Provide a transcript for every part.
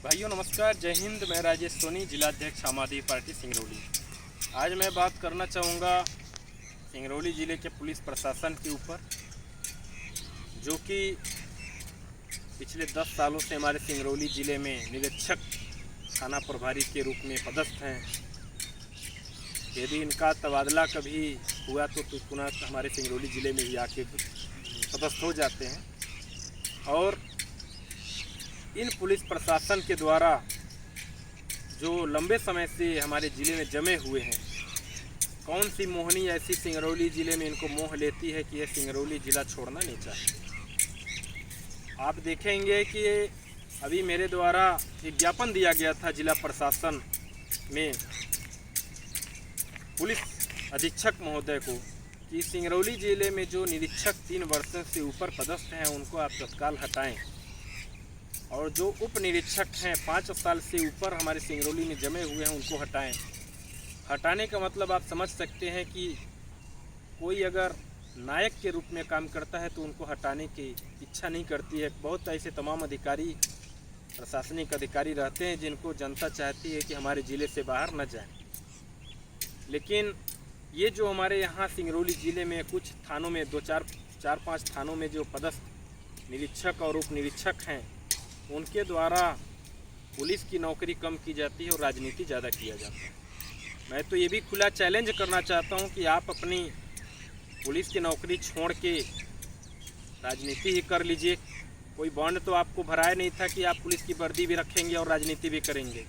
भाइयों नमस्कार, जय हिंद। मैं राजेश सोनी, जिलाध्यक्ष आम आदमी पार्टी सिंगरौली। आज मैं बात करना चाहूँगा सिंगरौली ज़िले के पुलिस प्रशासन के ऊपर, जो कि पिछले 10 सालों से हमारे सिंगरौली ज़िले में निरीक्षक थाना प्रभारी के रूप में पदस्थ हैं। यदि इनका तबादला कभी हुआ तो पुनः हमारे सिंगरौली ज़िले में ही आके पदस्थ हो जाते हैं। और इन पुलिस प्रशासन के द्वारा जो लंबे समय से हमारे ज़िले में जमे हुए हैं, कौन सी मोहनी ऐसी सिंगरौली ज़िले में इनको मोह लेती है कि यह सिंगरौली ज़िला छोड़ना नहीं चाहते। आप देखेंगे कि अभी मेरे द्वारा विज्ञापन दिया गया था जिला प्रशासन में पुलिस अधीक्षक महोदय को कि सिंगरौली ज़िले में जो निरीक्षक 3 वर्षों से ऊपर पदस्थ हैं उनको आप तत्काल हटाएं, और जो उप निरीक्षक हैं 5 साल से ऊपर हमारे सिंगरौली में जमे हुए हैं उनको हटाएं। हटाने का मतलब आप समझ सकते हैं कि कोई अगर नायक के रूप में काम करता है तो उनको हटाने की इच्छा नहीं करती है। बहुत ऐसे तमाम अधिकारी, प्रशासनिक अधिकारी रहते हैं जिनको जनता चाहती है कि हमारे ज़िले से बाहर न जाएं। लेकिन ये जो हमारे यहाँ सिंगरौली ज़िले में कुछ थानों में 4-5 थानों में जो पदस्थ निरीक्षक और उप निरीक्षक हैं, उनके द्वारा पुलिस की नौकरी कम की जाती है और राजनीति ज़्यादा किया जाता है। मैं तो ये भी खुला चैलेंज करना चाहता हूँ कि आप अपनी पुलिस की नौकरी छोड़ के राजनीति ही कर लीजिए। कोई बॉन्ड तो आपको भराया नहीं था कि आप पुलिस की वर्दी भी रखेंगे और राजनीति भी करेंगे।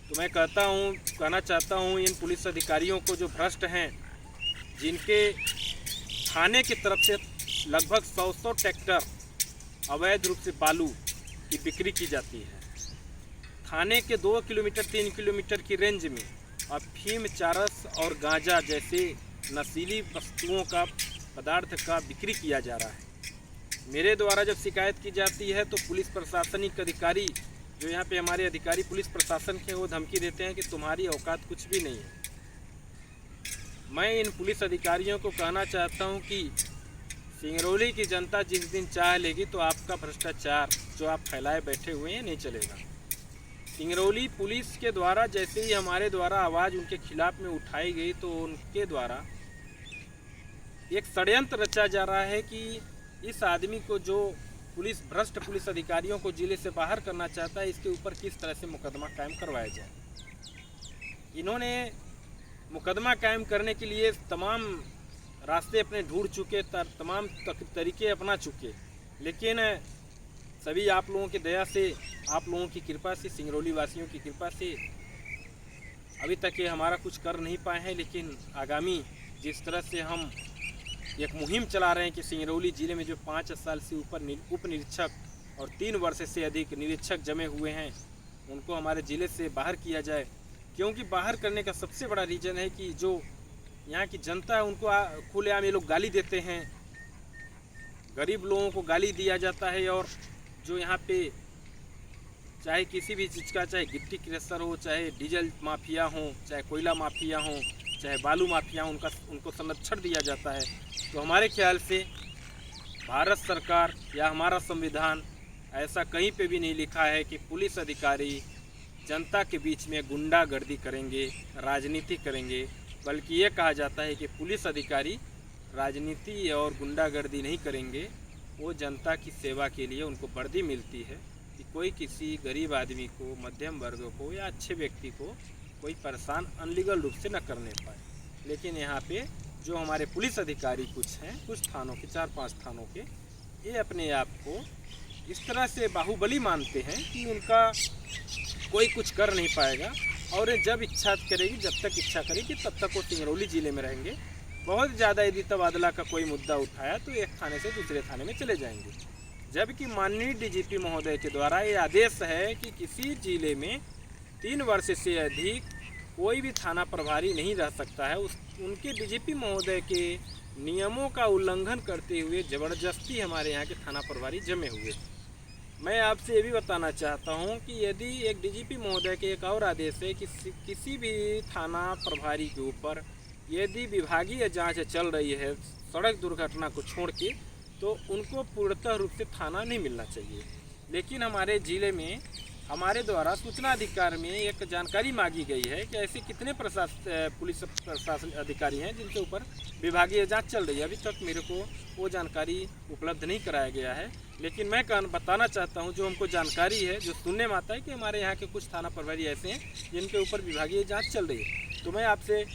तो मैं कहना चाहता हूँ इन पुलिस अधिकारियों को जो भ्रष्ट हैं, जिनके थाने की तरफ से लगभग 100 ट्रैक्टर अवैध रूप से बालू की बिक्री की जाती है, थाने के 2 किलोमीटर 3 किलोमीटर की रेंज में अफीम, चरस और गांजा जैसे नशीली वस्तुओं का पदार्थ का बिक्री किया जा रहा है। मेरे द्वारा जब शिकायत की जाती है तो पुलिस प्रशासनिक अधिकारी, जो यहाँ पे हमारे अधिकारी पुलिस प्रशासन के, वो धमकी देते हैं कि तुम्हारी औकात कुछ भी नहीं है। मैं इन पुलिस अधिकारियों को कहना चाहता हूँ कि सिंगरौली की जनता जिस दिन चाह लेगी तो आपका भ्रष्टाचार जो आप फैलाए बैठे हुए हैं नहीं चलेगा। सिंगरौली पुलिस के द्वारा जैसे ही हमारे द्वारा आवाज़ उनके खिलाफ में उठाई गई तो उनके द्वारा एक षड्यंत्र रचा जा रहा है कि इस आदमी को, जो भ्रष्ट पुलिस अधिकारियों को जिले से बाहर करना चाहता है, इसके ऊपर किस तरह से मुकदमा कायम करवाया जाए। इन्होंने मुकदमा कायम करने के लिए तमाम रास्ते अपने ढूंढ चुके, तमाम तरीके अपना चुके, लेकिन सभी आप लोगों की दया से, आप लोगों की कृपा से, सिंगरौली वासियों की कृपा से अभी तक ये हमारा कुछ कर नहीं पाए हैं। लेकिन आगामी जिस तरह से हम एक मुहिम चला रहे हैं कि सिंगरौली ज़िले में जो 5 साल से ऊपर उप निरीक्षक और 3 वर्ष से अधिक निरीक्षक जमे हुए हैं उनको हमारे ज़िले से बाहर किया जाए। क्योंकि बाहर करने का सबसे बड़ा रीज़न है कि जो यहाँ की जनता है उनको खुलेआम ये लोग गाली देते हैं, गरीब लोगों को गाली दिया जाता है। और जो यहाँ पे चाहे किसी भी चीज़ का, चाहे गिट्टी क्रशर हो, चाहे डीजल माफिया हो, चाहे कोयला माफिया हो, चाहे बालू माफिया हो, उनको संरक्षण दिया जाता है। तो हमारे ख्याल से भारत सरकार या हमारा संविधान ऐसा कहीं पे भी नहीं लिखा है कि पुलिस अधिकारी जनता के बीच में गुंडागर्दी करेंगे, राजनीति करेंगे, बल्कि ये कहा जाता है कि पुलिस अधिकारी राजनीति और गुंडागर्दी नहीं करेंगे। वो जनता की सेवा के लिए उनको वर्दी मिलती है कि कोई किसी गरीब आदमी को, मध्यम वर्ग को या अच्छे व्यक्ति को कोई परेशान अनलीगल रूप से न करने पाए। लेकिन यहाँ पे जो हमारे पुलिस अधिकारी कुछ हैं, कुछ थानों के, 4-5 थानों के, ये अपने आप को इस तरह से बाहुबली मानते हैं कि उनका कोई कुछ कर नहीं पाएगा, और जब इच्छा करेगी, जब तक इच्छा करेगी तब तक वो सिंगरौली ज़िले में रहेंगे। बहुत ज़्यादा यदि तबादला का कोई मुद्दा उठाया तो एक थाने से दूसरे थाने में चले जाएंगे। जबकि माननीय डीजीपी महोदय के द्वारा ये आदेश है कि किसी ज़िले में 3 वर्ष से अधिक कोई भी थाना प्रभारी नहीं रह सकता है। उनके डीजीपी महोदय के नियमों का उल्लंघन करते हुए ज़बरदस्ती हमारे यहाँ के थाना प्रभारी जमे हुए। मैं आपसे ये भी बताना चाहता हूँ कि यदि एक डीजीपी महोदय के एक और आदेश है कि किसी भी थाना प्रभारी के ऊपर यदि विभागीय जांच चल रही है सड़क दुर्घटना को छोड़ के, तो उनको पूर्णतः रूप से थाना नहीं मिलना चाहिए। लेकिन हमारे ज़िले में हमारे द्वारा सूचना अधिकार में एक जानकारी मांगी गई है कि ऐसे कितने पुलिस प्रशासन अधिकारी हैं जिनके ऊपर विभागीय जांच चल रही है। अभी तक मेरे को वो जानकारी उपलब्ध नहीं कराया गया है, लेकिन मैं बताना चाहता हूं, जो हमको जानकारी है, जो सुनने में आता है कि हमारे यहाँ के कुछ थाना प्रभारी ऐसे हैं जिनके ऊपर विभागीय जाँच चल रही है। तो मैं आपसे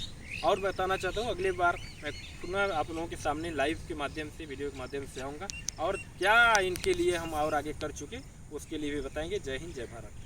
और बताना चाहता हूँ, अगली बार मैं पुनः आप लोगों के सामने लाइव के माध्यम से, वीडियो के माध्यम से आऊँगा और क्या इनके लिए हम और आगे कर चुके उसके लिए भी बताएंगे। जय हिंद, जय भारत।